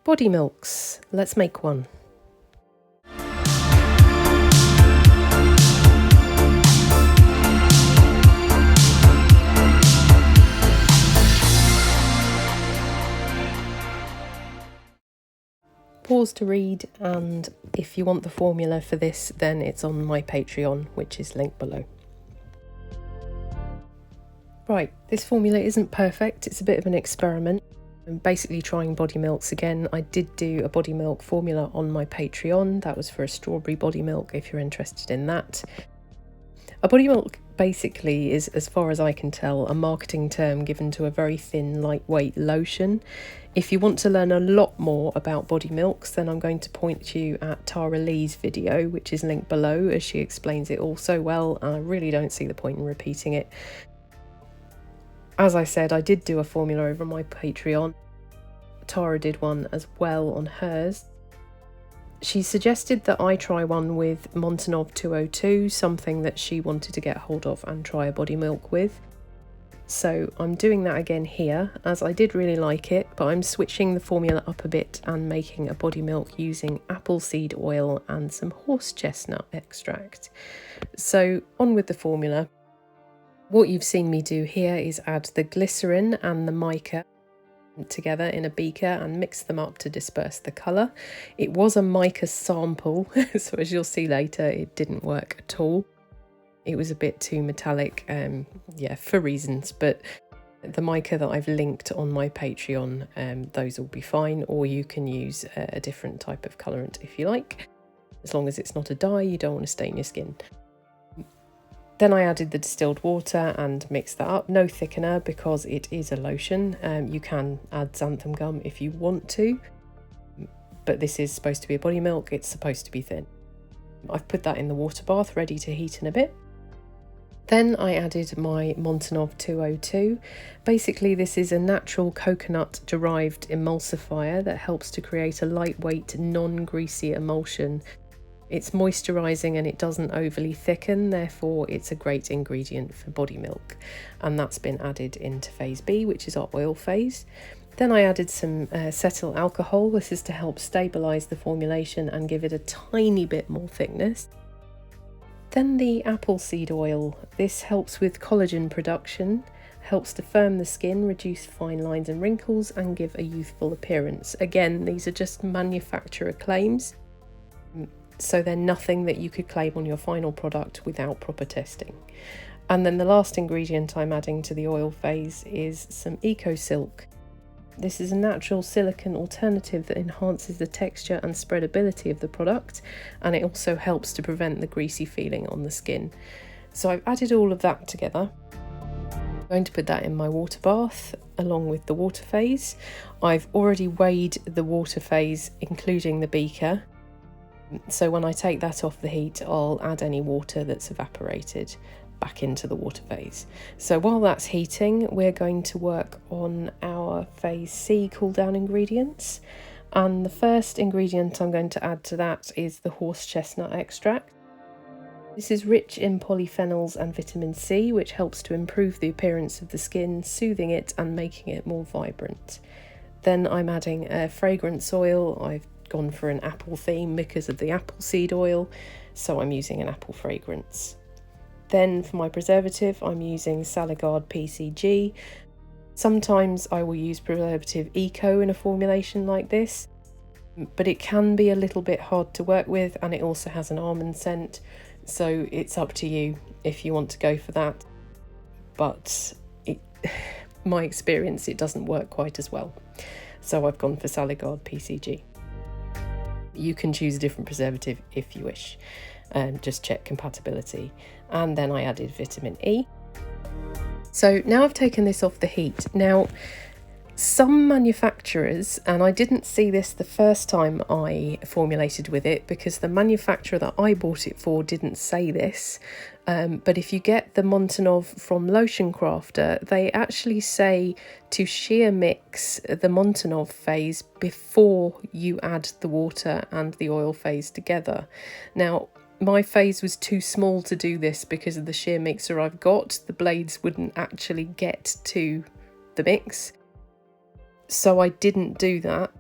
Body milks. Let's make one. Pause to read, and if you want the formula for this, then it's on my Patreon, which is linked below. Right, this formula isn't perfect, it's a bit of an experiment. I'm basically trying body milks again. I did do a body milk formula on my Patreon. That was for a strawberry body milk, if you're interested in that. A body milk basically is, as far as I can tell, a marketing term given to a very thin, lightweight lotion. If you want to learn a lot more about body milks, then I'm going to point you at Tara Lee's video, which is linked below, as she explains it all so well, and I really don't see the point in repeating it. As I said, I did do a formula over my Patreon. Tara did one as well on hers. She suggested that I try one with Montanov 202, something that she wanted to get hold of and try a body milk with. So I'm doing that again here, as I did really like it, but I'm switching the formula up a bit and making a body milk using apple seed oil and some horse chestnut extract. So on with the formula. What you've seen me do here is add the glycerin and the mica together in a beaker and mix them up to disperse the colour. It was a mica sample, so as you'll see later, it didn't work at all. It was a bit too metallic, for reasons, but the mica that I've linked on my Patreon, those will be fine, or you can use a different type of colourant if you like. As long as it's not a dye, you don't want to stain your skin. Then I added the distilled water and mixed that up. No thickener because it is a lotion. You can add xanthan gum if you want to, but this is supposed to be a body milk. It's supposed to be thin. I've put that in the water bath, ready to heat in a bit. Then I added my Montanov 202. Basically, this is a natural coconut derived emulsifier that helps to create a lightweight, non-greasy emulsion. It's moisturising and it doesn't overly thicken, therefore it's a great ingredient for body milk. And that's been added into phase B, which is our oil phase. Then I added some cetyl alcohol. This is to help stabilise the formulation and give it a tiny bit more thickness. Then the apple seed oil. This helps with collagen production, helps to firm the skin, reduce fine lines and wrinkles, and give a youthful appearance. Again, these are just manufacturer claims, so they're nothing that you could claim on your final product without proper testing. And then the last ingredient I'm adding to the oil phase is some Eco Silk. This is a natural silicone alternative that enhances the texture and spreadability of the product, and it also helps to prevent the greasy feeling on the skin. So I've added all of that together. I'm going to put that in my water bath along with the water phase. I've already weighed the water phase, including the beaker. So when I take that off the heat, I'll add any water that's evaporated back into the water phase. So while that's heating, we're going to work on our phase C cool down ingredients. And the first ingredient I'm going to add to that is the horse chestnut extract. This is rich in polyphenols and vitamin C, which helps to improve the appearance of the skin, soothing it and making it more vibrant. Then I'm adding a fragrance oil. I've gone for an apple theme because of the apple seed oil, so I'm using an apple fragrance. Then for my preservative, I'm using Salagard PCG. Sometimes I will use preservative eco in a formulation like this, but it can be a little bit hard to work with, and it also has an almond scent, so it's up to you if you want to go for that. But my experience, it doesn't work quite as well, so I've gone for Salagard PCG. You can choose a different preservative if you wish, and just check compatibility. And then I added vitamin E. So now I've taken this off the heat. Now, some manufacturers, and I didn't see this the first time I formulated with it because the manufacturer that I bought it for didn't say this, but if you get the Montanov from Lotion Crafter, they actually say to shear mix the Montanov phase before you add the water and the oil phase together. Now, my phase was too small to do this because of the shear mixer I've got. The blades wouldn't actually get to the mix, so I didn't do that.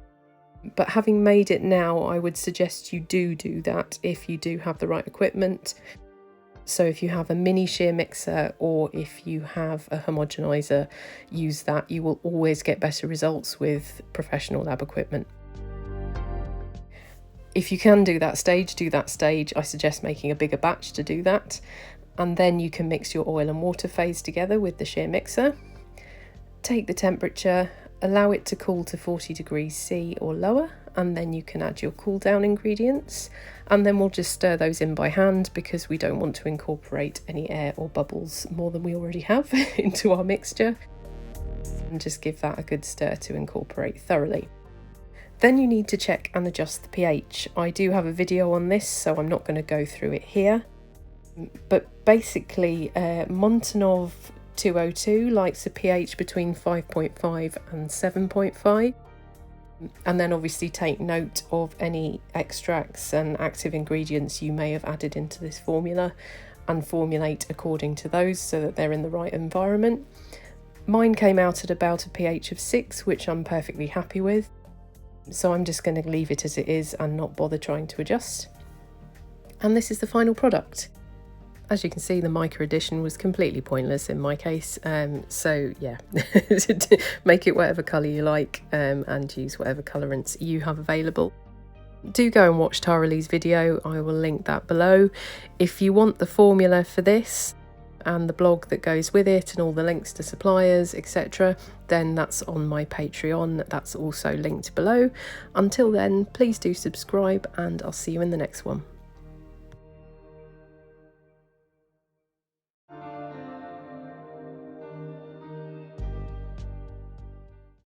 But having made it now, I would suggest you do that if you do have the right equipment. So if you have a mini shear mixer or if you have a homogenizer, use that. You will always get better results with professional lab equipment. If you can do that stage, do that stage. I suggest making a bigger batch to do that. And then you can mix your oil and water phase together with the shear mixer. Take the temperature, allow it to cool to 40 degrees C or lower, and then you can add your cool down ingredients, and then we'll just stir those in by hand because we don't want to incorporate any air or bubbles more than we already have into our mixture, and just give that a good stir to incorporate thoroughly. Then you need to check and adjust the pH. I do have a video on this, so I'm not going to go through it here, but basically Montanov 202 likes a pH between 5.5 and 7.5. And then obviously take note of any extracts and active ingredients you may have added into this formula and formulate according to those so that they're in the right environment. Mine came out at about a pH of 6, which I'm perfectly happy with. So I'm just going to leave it as it is and not bother trying to adjust. And this is the final product. As you can see, the mica addition was completely pointless in my case, so yeah, make it whatever colour you like and use whatever colourants you have available. Do go and watch Tara Lee's video, I will link that below. If you want the formula for this and the blog that goes with it and all the links to suppliers, etc., then that's on my Patreon, that's also linked below. Until then, please do subscribe and I'll see you in the next one.